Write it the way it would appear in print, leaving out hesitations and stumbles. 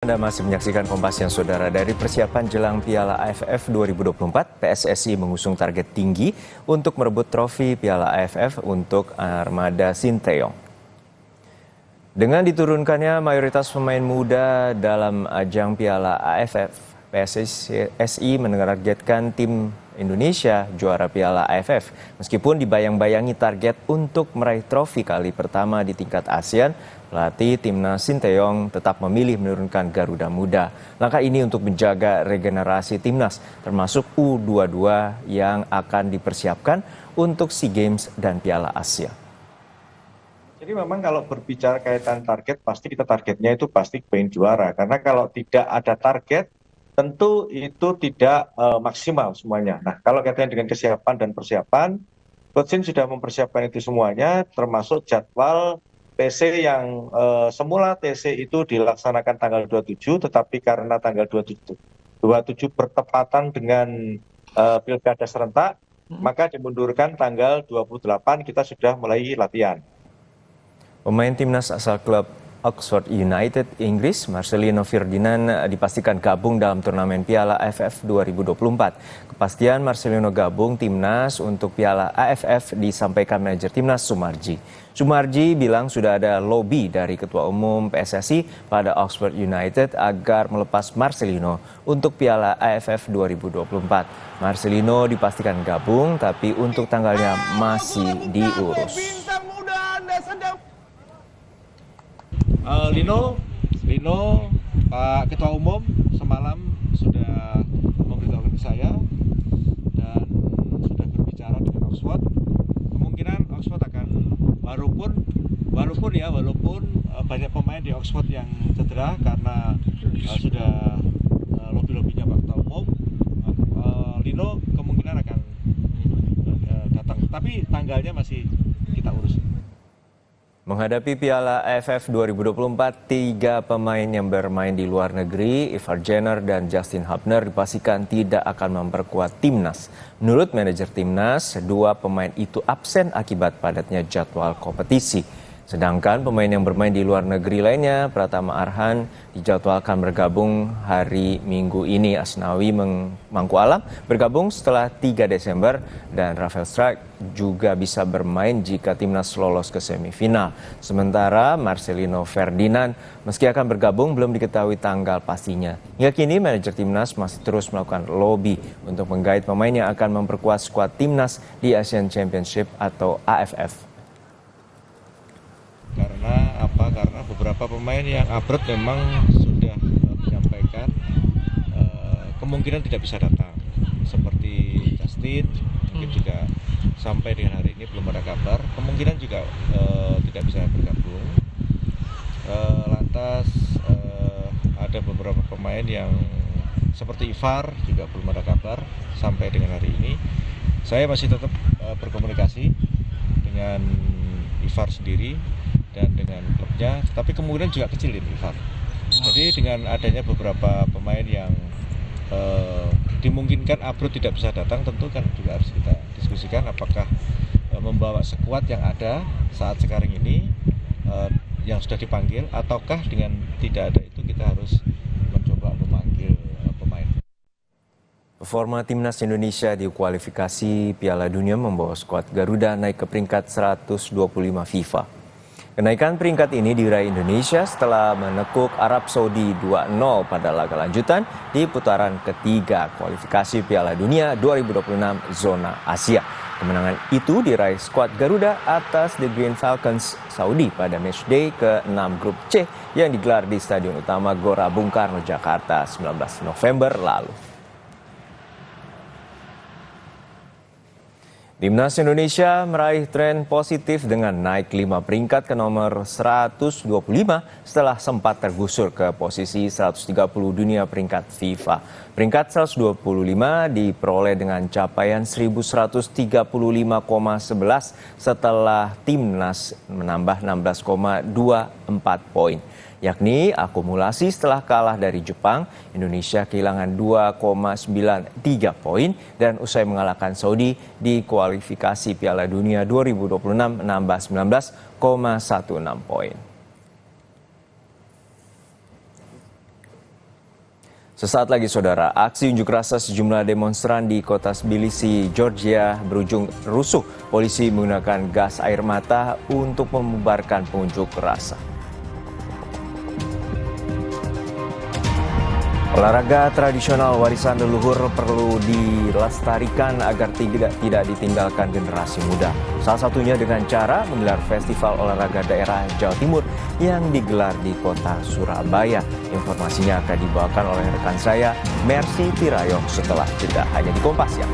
Anda masih menyaksikan Kompas yang Saudara. Dari persiapan jelang Piala AFF 2024, PSSI mengusung target tinggi untuk merebut trofi Piala AFF untuk Armada Sinteyong. Dengan diturunkannya mayoritas pemain muda dalam ajang Piala AFF, PSSI menargetkan tim Indonesia juara Piala AFF. Meskipun dibayang-bayangi target untuk meraih trofi kali pertama di tingkat ASEAN, pelatih timnas Sinteyong tetap memilih menurunkan Garuda Muda. Langkah ini untuk menjaga regenerasi timnas, termasuk U22 yang akan dipersiapkan untuk SEA Games dan Piala Asia. Jadi memang kalau berbicara kaitan target, pasti kita targetnya itu pasti pengen juara. Karena kalau tidak ada target, tentu itu tidak maksimal semuanya. Nah, kalau kaitannya dengan kesiapan dan persiapan, Coach Shin sudah mempersiapkan itu semuanya, termasuk jadwal TC yang semula TC itu dilaksanakan tanggal 27, tetapi karena tanggal 27 bertepatan dengan Pilkada serentak, maka dimundurkan tanggal 28 kita sudah mulai latihan. Pemain timnas asal klub Oxford United Inggris, Marcelino Ferdinand, dipastikan gabung dalam turnamen Piala AFF 2024. Kepastian Marcelino gabung timnas untuk Piala AFF disampaikan manajer timnas Sumarji. Sumarji bilang sudah ada lobi dari Ketua Umum PSSI pada Oxford United agar melepas Marcelino untuk Piala AFF 2024. Marcelino dipastikan gabung, tapi untuk tanggalnya masih diurus. Lino, Pak Ketua Umum semalam sudah memberitahukan ke saya dan sudah berbicara dengan Oxford. Kemungkinan Oxford akan walaupun banyak pemain di Oxford yang cedera karena sudah lobby-lobbynya Pak Ketua Umum, Lino kemungkinan akan datang, tapi tanggalnya masih kita urus. Menghadapi Piala AFF 2024, 3 pemain yang bermain di luar negeri, Ivar Jenner dan Justin Hubner, dipastikan tidak akan memperkuat timnas. Menurut manajer timnas, 2 pemain itu absen akibat padatnya jadwal kompetisi. Sedangkan pemain yang bermain di luar negeri lainnya, Pratama Arhan, dijadwalkan bergabung hari Minggu ini. Asnawi Mangku Alam bergabung setelah 3 Desember dan Rafael Struijk juga bisa bermain jika timnas lolos ke semifinal. Sementara Marcelino Ferdinand meski akan bergabung belum diketahui tanggal pastinya. Hingga kini manajer timnas masih terus melakukan lobby untuk menggait pemain yang akan memperkuat skuad timnas di Asian Championship atau AFF. Karena beberapa pemain yang abroad memang sudah menyampaikan kemungkinan tidak bisa datang, seperti Justin juga sampai dengan hari ini belum ada kabar, kemungkinan juga tidak bisa bergabung. Lantas ada beberapa pemain yang seperti Ivar juga belum ada kabar sampai dengan hari ini. Saya masih tetap berkomunikasi dengan Ivar sendiri dan dengan klubnya, tapi kemungkinan juga kecil ini Ivar. Jadi dengan adanya beberapa pemain yang dimungkinkan abroad tidak bisa datang, tentu kan juga harus kita diskusikan apakah membawa skuad yang ada saat sekarang ini yang sudah dipanggil, ataukah dengan tidak ada itu kita harus mencoba memanggil pemain. Performa timnas Indonesia di kualifikasi Piala Dunia membawa skuad Garuda naik ke peringkat 125 FIFA. Kenaikan peringkat ini diraih Indonesia setelah menekuk Arab Saudi 2-0 pada laga lanjutan di putaran ketiga kualifikasi Piala Dunia 2026 zona Asia. Kemenangan itu diraih skuad Garuda atas The Green Falcons Saudi pada matchday ke-6 grup C yang digelar di Stadion Utama Gelora Bung Karno, Jakarta 19 November lalu. Timnas Indonesia meraih tren positif dengan naik 5 peringkat ke nomor 125 setelah sempat tergusur ke posisi 130 dunia peringkat FIFA. Peringkat 125 diperoleh dengan capaian 1135,11 setelah timnas menambah 16,24 poin. Yakni akumulasi setelah kalah dari Jepang, Indonesia kehilangan 2,93 poin dan usai mengalahkan Saudi di kualifikasi Piala Dunia 2026 menambah 19,16 poin. Sesaat lagi saudara, aksi unjuk rasa sejumlah demonstran di kota Tbilisi, Georgia berujung rusuh. Polisi menggunakan gas air mata untuk membubarkan pengunjuk rasa. Olahraga tradisional warisan leluhur perlu dilestarikan agar tidak ditinggalkan generasi muda. Salah satunya dengan cara menggelar festival olahraga daerah Jawa Timur yang digelar di kota Surabaya. Informasinya akan dibawakan oleh rekan saya, Mercy Tirayong, setelah jeda hanya di Kompas ya.